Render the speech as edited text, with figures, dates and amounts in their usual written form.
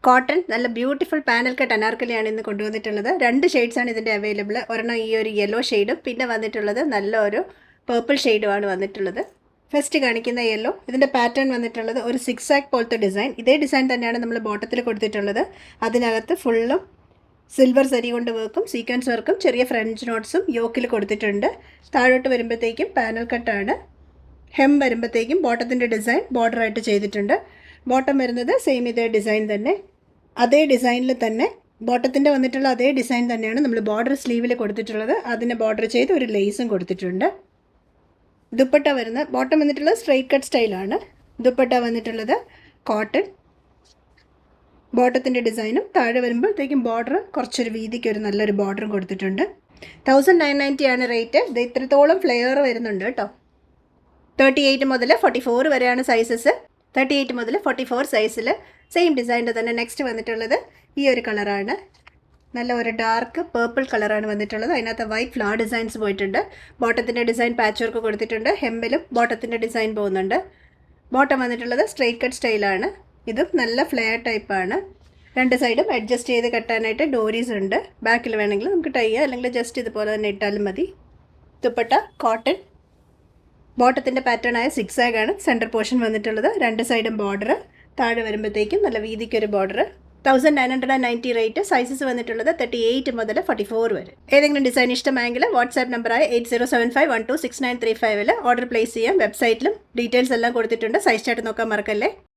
Cotton നല്ല beautiful panel cut അനാർക്കലിയാണ് ഇന്ന് കൊണ്ടുവന്നിട്ടുള്ളത്. 2 ഷെയ്ഡ്സാണ് ഇതിൻ്റെ അവൈലബിൾ. ഒരെണ്ണം ഈ ഒരു യെല്ലോ ഷെയ്ഡും പിന്നെ വന്നിട്ടുള്ളത് നല്ലൊരു പേർപ്പിൾ ഷെയ്ഡുമാണ് വന്നിട്ടുള്ളത്. ഫസ്റ്റ് കാണിക്കുന്ന യെല്ലോ, ഇതിൻ്റെ പാറ്റേൺ വന്നിട്ടുള്ളത് ഒരു സിക്സ് ആക്ക് പോലത്തെ ഡിസൈൻ. ഇതേ ഡിസൈൻ തന്നെയാണ് നമ്മൾ ബോട്ടത്തിൽ കൊടുത്തിട്ടുള്ളത്. അതിനകത്ത് ഫുള്ളും സിൽവർ സരി കൊണ്ട് വർക്കും സീക്വൻസ് വർക്കും ചെറിയ ഫ്രഞ്ച് നോട്ട്സും യോക്കിൽ കൊടുത്തിട്ടുണ്ട്. താഴോട്ട് വരുമ്പോഴത്തേക്കും പാനൽ കട്ടാണ്. ഹെം വരുമ്പോഴത്തേക്കും ബോട്ടത്തിൻ്റെ ഡിസൈൻ ബോർഡറായിട്ട് ചെയ്തിട്ടുണ്ട്. ബോട്ടം വരുന്നത് സെയിം ഇതേ ഡിസൈൻ തന്നെ. അതേ ഡിസൈനിൽ തന്നെ ബോട്ടത്തിൻ്റെ വന്നിട്ടുള്ള അതേ ഡിസൈൻ തന്നെയാണ് നമ്മൾ ബോർഡർ സ്ലീവിൽ കൊടുത്തിട്ടുള്ളത്. അതിനെ ബോർഡർ ചെയ്ത് ഒരു ലേസും കൊടുത്തിട്ടുണ്ട്. ദുപ്പട്ട വരുന്ന ബോട്ടം വന്നിട്ടുള്ളത് സ്ട്രെയിറ്റ് കട്ട് സ്റ്റൈലാണ്. ദുപ്പട്ട വന്നിട്ടുള്ളത് കോട്ടൺ. ബോട്ടത്തിൻ്റെ ഡിസൈനും താഴെ വരുമ്പോഴത്തേക്കും ബോർഡർ കുറച്ചൊരു വീതിക്ക് ഒരു നല്ലൊരു ബോർഡറും കൊടുത്തിട്ടുണ്ട്. 1990 ആണ് റേറ്റ്. ഇത് ഇത്രത്തോളം ഫ്ലെയർ വരുന്നുണ്ട് കേട്ടോ. 38 മുതൽ 44 വരെയാണ് സൈസസ്. 38 മുതൽ 44 സൈസിൽ സെയിം ഡിസൈനിൻ്റെ തന്നെ നെക്സ്റ്റ് വന്നിട്ടുള്ളത് ഈ ഒരു കളറാണ്. നല്ല ഒരു ഡാർക്ക് പേർപ്പിൾ കളറാണ് വന്നിട്ടുള്ളത്. അതിനകത്ത് വൈറ്റ് ഫ്ലവർ ഡിസൈൻസ് പോയിട്ടുണ്ട്. ബോട്ടത്തിൻ്റെ ഡിസൈൻ പാച്ച് വർക്ക് കൊടുത്തിട്ടുണ്ട്. ഹെമ്മിലും ബോട്ടത്തിൻ്റെ ഡിസൈൻ പോകുന്നുണ്ട്. ബോട്ടം വന്നിട്ടുള്ളത് സ്ട്രെയിറ്റ് കട്ട് സ്റ്റൈലാണ്. ഇതും നല്ല ഫ്ലെയർ ടൈപ്പാണ്. 2 സൈഡും അഡ്ജസ്റ്റ് ചെയ്ത് കെട്ടാനായിട്ട് ഡോരീസ് ഉണ്ട്. ബാക്കിൽ വേണമെങ്കിൽ നമുക്ക് ടൈ ചെയ്യാം, അല്ലെങ്കിൽ ജസ്റ്റ് ഇതുപോലെ തന്നെ ഇട്ടാലും മതി. ദുപ്പട്ട കോട്ടൺ. ബോട്ടത്തിൻ്റെ പാറ്റേൺ ആയ സിക്സ് ആഗാണ് സെൻറ്റർ പോർഷൻ വന്നിട്ടുള്ളത്. 2 സൈഡും ബോർഡർ. താഴെ വരുമ്പോഴത്തേക്കും നല്ല വീതിക്കൊരു ബോർഡർ. 1990 റേറ്റ്. സൈസസ് വന്നിട്ടുള്ളത് 38 മുതൽ 44 വരെ. ഏതെങ്കിലും ഡിസൈൻ ഇഷ്ടമായെങ്കിൽ വാട്സാപ്പ് നമ്പറായ 8075126935 ഓർഡർ പ്ലേസ് ചെയ്യാം. വെബ്സൈറ്റിലും ഡീറ്റെയിൽസ് എല്ലാം കൊടുത്തിട്ടുണ്ട്. സൈസ് ചാർട്ട് നോക്കാൻ മറക്കല്ലേ.